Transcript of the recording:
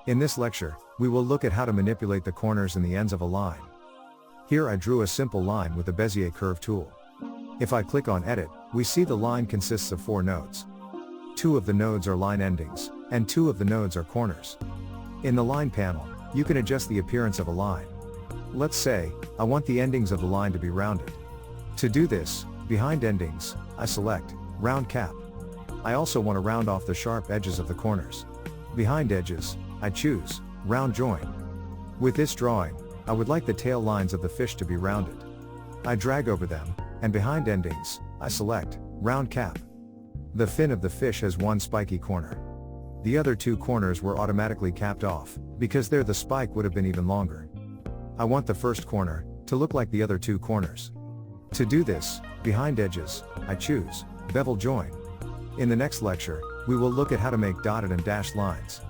In this lecture, we will look at how to manipulate the corners and the ends of a line. Here I drew a simple line with the Bezier curve tool. If I click on Edit, we see the line consists of 4 nodes. 2 of the nodes are line endings, and 2 of the nodes are corners. In the line panel, you can adjust the appearance of a line. Let's say, I want the endings of the line to be rounded. To do this, behind endings, I select Round Cap. I also want to round off the sharp edges of the corners. Behind edges, I choose Round Join. With this drawing, I would like the tail lines of the fish to be rounded. I drag over them, and behind endings, I select Round Cap. The fin of the fish has one spiky corner. The other 2 corners were automatically capped off, because there the spike would have been even longer. I want the first corner to look like the other 2 corners. To do this, behind edges, I choose Bevel Join. In the next lecture, we will look at how to make dotted and dashed lines.